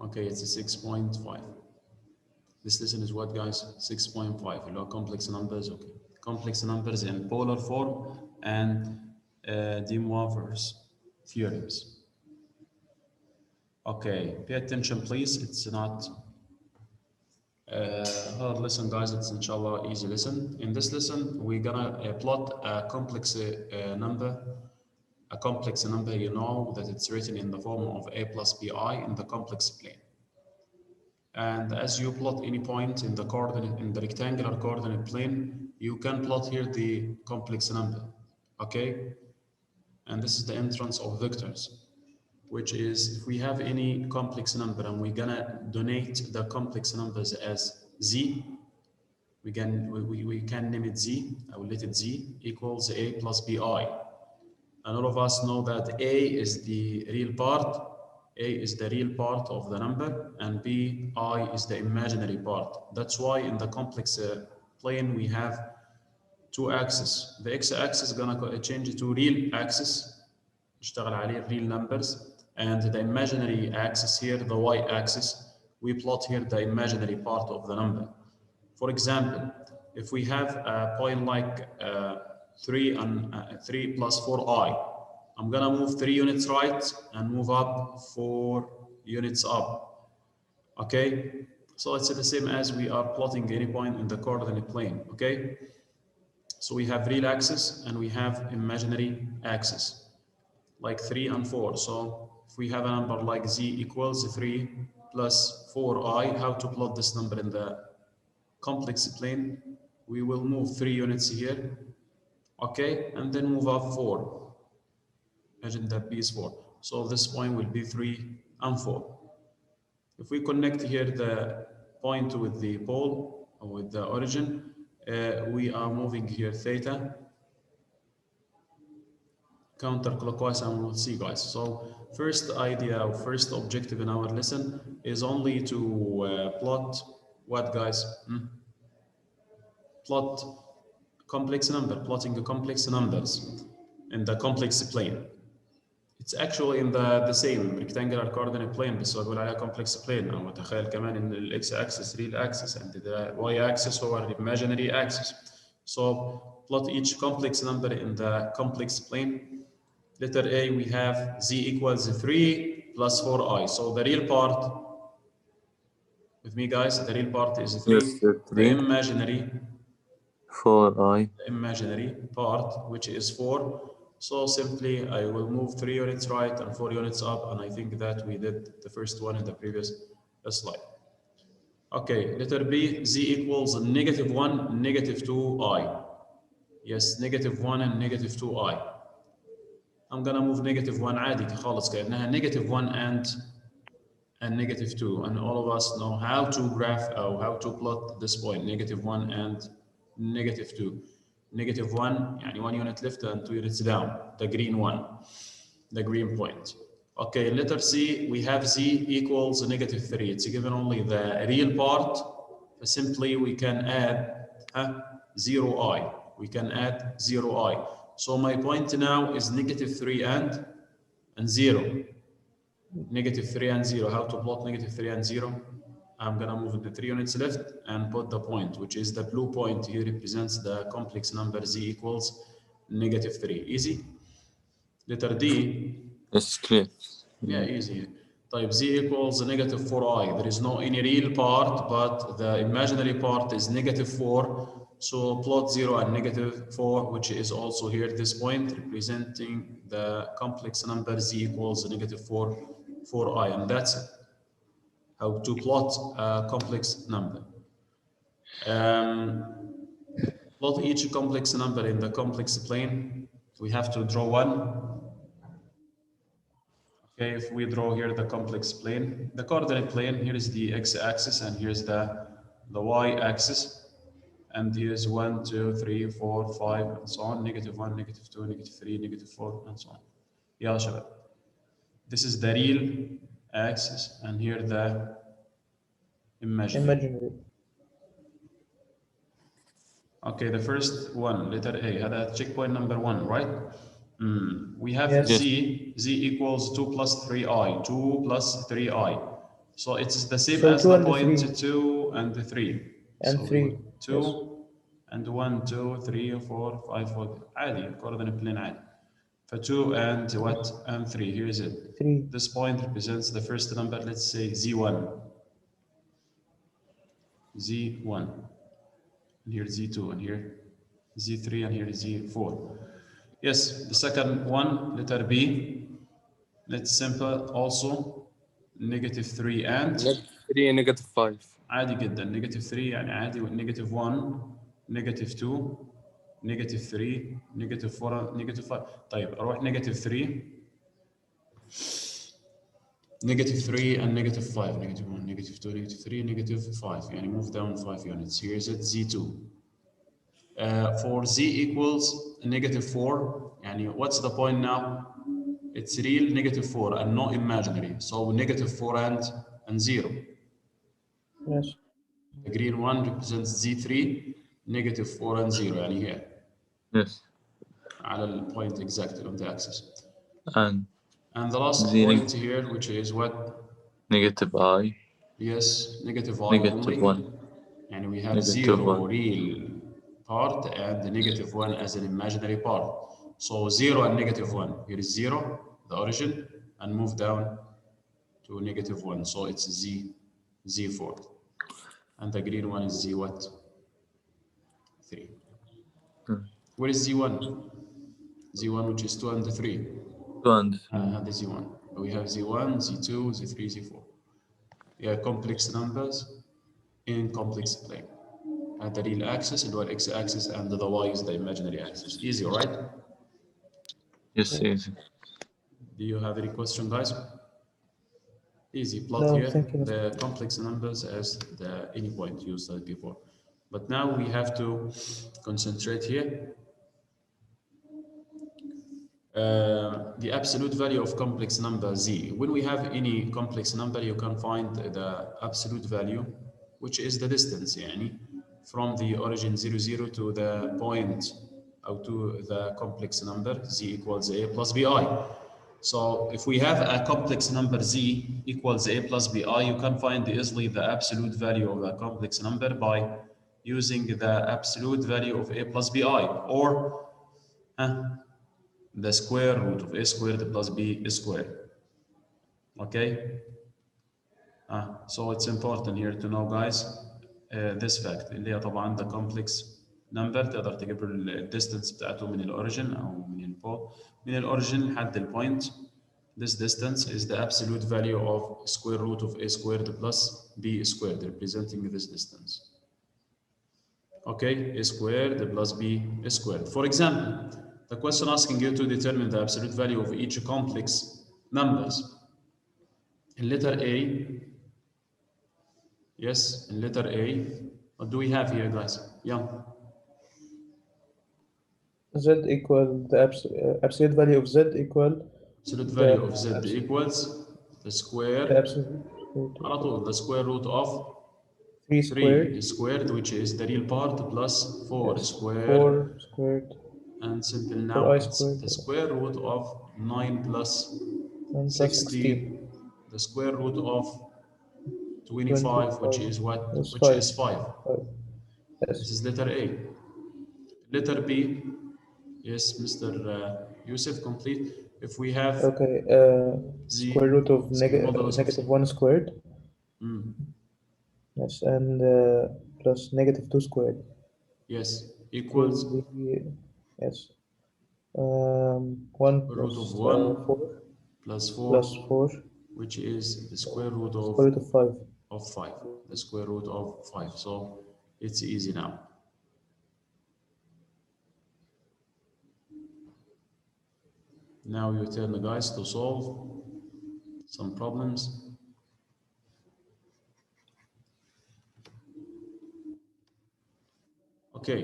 Okay, it's a 6.5. This lesson is what, guys? 6.5. Complex numbers. Okay, complex numbers in polar form and De Moivre's theorems. Okay, pay attention, please. It's not hard lesson, guys. It's inshallah easy lesson. In this lesson, we're gonna plot a complex number. A complex number, you know that it's written in the form of a plus bi in the complex plane. And as you plot any point in the coordinate, in the rectangular coordinate plane, you can plot here the complex number, okay? And this is the entrance of vectors, which is if we have any complex number and we're gonna donate the complex numbers as z, we can name it z. I will let it z equals a plus bi. And all of us know that a is the real part. A is the real part of the number and bi is the imaginary part. That's why in the complex plane we have two axes. The x-axis is gonna change to real axis, نشتغل عليه real numbers, and the imaginary axis here, the y-axis, we plot here the imaginary part of the number. For example, if we have a point like 3 plus 4i, I'm gonna move 3 units right and move up 4 units up. Okay, so it's the same as we are plotting any point in the coordinate plane. Okay, so we have real axis and we have imaginary axis, like 3 and 4. So if we have a number like z equals 3 plus 4i, how to plot this number in the complex plane? We will move 3 units here, okay, and then move up 4. Imagine that b is 4. So this point will be 3 and 4. If we connect here the point with the pole or with the origin, we are moving here theta counterclockwise, and we'll see, guys. So first idea or first objective in our lesson is only to plot what, guys? Plot complex number, plotting the complex numbers in the complex plane. It's actually in the same rectangular coordinate plane, بس بقول عليها complex plane. أو تخيل كمان إن ال x-axis real axis and the y-axis هو imaginary axis. So plot each complex number in the complex plane. Letter A, we have z equals 3 plus 4i. So the real part, with me, guys, the real part is 3. Yes, 3. The imaginary 4i. The imaginary part, which is 4. So simply I will move 3 units right and 4 units up, and I think that we did the first one in the previous slide. Okay, letter B, z equals -1, -2i. Yes, -1 and -2i. I'm gonna move -1 عادي خالص كأنها -1 and -2, and all of us know how to graph or how to plot this point, -1 and -2. -1 يعني 1 unit left and 2 units down, the green one, the green point. Okay, letter C, we have z equals -3. It's given only the real part. Simply we can add 0i. We can add 0i. So my point now is -3 and 0. -3 and 0. How to plot -3 and 0? I'm gonna move the 3 units left and put the point, which is the blue point here, represents the complex number z equals -3. Easy. Letter D. It's clear. Yeah, easy. Type z equals -4i. There is no any real part, but the imaginary part is -4. So plot 0 and -4, which is also here this point, representing the complex number z equals -4i, and that's it. How to plot a complex number. Plot each complex number in the complex plane. We have to draw one. Okay, if we draw here the complex plane, the coordinate plane, here is the x-axis and here's the y-axis. And here's 1, 2, 3, 4, 5, and so on, -1, -2, -3, -4, and so on. Yeah, shabab. This is the real axis, and here the imaginary. Okay, the first one, letter A, هذا checkpoint number 1, right? We have Yes. z equals 2 plus 3i, 2 plus 3i. So it's the same So as 2 the and point 3. 2 and 3. And So 3. 2 Yes. and 1, 2, 3, 4, 5, 4. عادي coordinate plane عادي. For 2 and what? And 3. Here is it. 3. This point represents the first number, let's say Z1. Z1. And here Z2, and here Z3, and here Z4. Yes, the second one, letter B. Let's simple also. -3 and -3 -5. عادي جدا. -3 يعني عادي. -1 -2 -3 -4 -5. طيب اروح -3 -3 and -5 -1 -2 -3 -5 يعني move down 5 units. Here is it Z2. For Z equals -4 يعني what's the point now? It's real -4 and not imaginary. So -4 and 0. Yes. The green one represents Z3 -4 and 0 يعني here. Yes. على ال point exactly on the axis. And the last Z point here, which is what? -I. Yes, -I only. -1. And we have -1. 0 real part and the -1 as an imaginary part. So 0 and -1. Here is 0, the origin, and move down to -1. So it's Z4. And the green one is Z what? 3. Where is Z1? Z1, which is 2 and 3. 2 and 3. The Z1. We have Z1, Z2, Z3, Z4. Yeah, complex numbers in complex plane. And the real axis, the x-axis, and the y is the imaginary axis. Easy, right? Yes, easy. Do you have any question, guys? Easy. Plot No, here thank you. the complex numbers as the any point used as before. But now we have to concentrate here. The absolute value of complex number Z. When we have any complex number, you can find the absolute value, which is the distance يعني, from the origin 0, 0 to the point or to the complex number Z equals A plus BI. So if we have a complex number Z equals A plus BI, you can find easily the absolute value of the complex number by using the absolute value of A plus BI, or the square root of A squared plus B squared. Okay? So it's important here to know, guys, this fact اللي هي طبعا the complex number تقدر تجيب ال distance بتاعته من الاوريجن او من الاوريجن لحد البوينت. This distance is the absolute value of square root of A squared plus B squared, representing this distance. Okay, A squared plus B squared. For example, the question asking you to determine the absolute value of each complex numbers. In letter A, yes, in letter A, what do we have here, guys? Yeah. Z equal the absolute value of Z equal Absolute the value of Z equals the square, على طول, the square root of 3 3 squared, squared, which is the real part, plus 4 yes, squared. 4 squared, And simple now, 4i it's squared, the square root of 9 plus 9 plus 16, the square root of 25, which is what? Yes, Which 5. is 5. 5. Yes. This is letter A. Letter B, yes, Mr. Yusuf, complete. If we have Okay, square root of negative 1 squared. Yes, and plus -2 squared. Yes, equals yes. 1 root plus of 1 4 plus 4, plus 4, which is the square root of 5. Of 5, the square root of 5. So it's easy now. Now you turn the guys to solve some problems. Okay.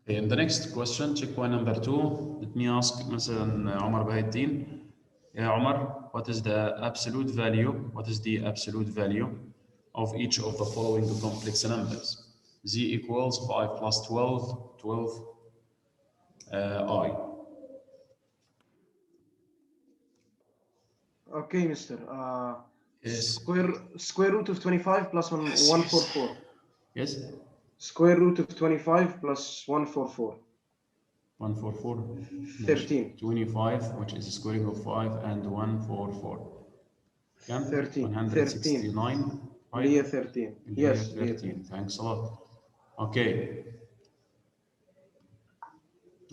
Okay, and the next question, check point number 2. Let me ask مثلا عمر بهاء الدين. Yeah, Omar, what is the absolute value? What is the absolute value of each of the following complex numbers? Z equals 5 plus 12, 12 I. Okay, Mister. Yes. Square root of 25 plus 144. Yes. Square root of 25 plus 144. 144. 13. 25, which is the squaring of 5, and 144. كم؟ 13. 169. Right? Leah 13. اللي هي Yes. Leah 13. Thanks a lot. Okay.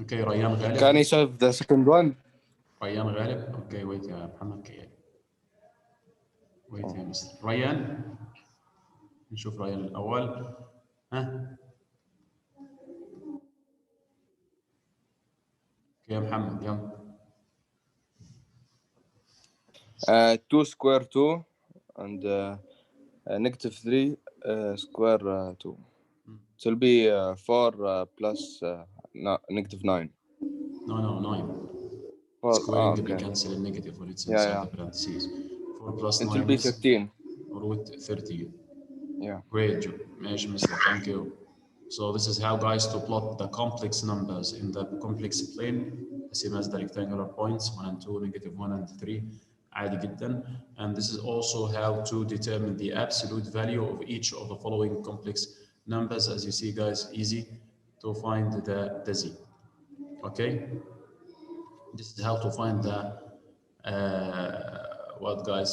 Okay, Ryan غالب. Can I solve the second one? ريان غالب. Okay, wait يا محمد كيال. wait يا مستر. ريان. نشوف ريان الأول. ها؟ Okay, يا محمد يلا. 2 square 2 and negative 3 square 2. So it'll be 4 plus negative 9. No, 9. 4, Squaring okay. cancel the negative when it's Yeah, inside yeah. the parentheses. 4 plus It 9 will be is 13. root 13. Yeah. Great job. ماشي مستر. Thank you. So this is how, guys, to plot the complex numbers in the complex plane, the same as the rectangular points 1 and 2, negative 1 and 3. عادي جدا. And this is also how to determine the absolute value of each of the following complex numbers. As you see, guys, easy to find the z. Okay. This is how to find the what, guys?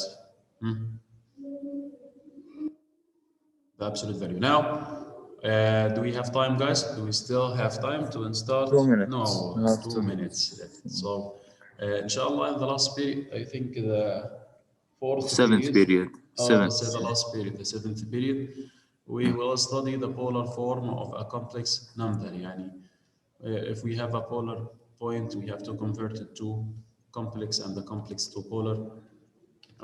The absolute value. Now, do we have time, guys? Do we still have time to start? 2 minutes. No, We have 2 2 minutes left. So, inshallah, in the last period, I think the fourth Seventh period. Let's say the last period, the 7th period, we will study the polar form of a complex number. يعني, if we have a polar point, we have to convert it to complex and the complex to polar.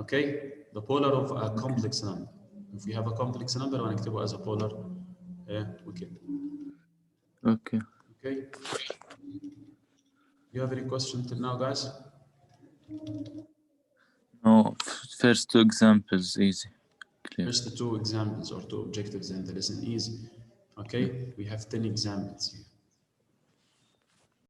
Okay, the polar of a complex number. If we have a complex number, هنكتبه as a polar. We can. Okay. Okay. You have any question till now, guys? No, first 2 examples easy. Clear. First 2 examples or 2 objectives in the lesson easy. Okay, we have 10 examples here.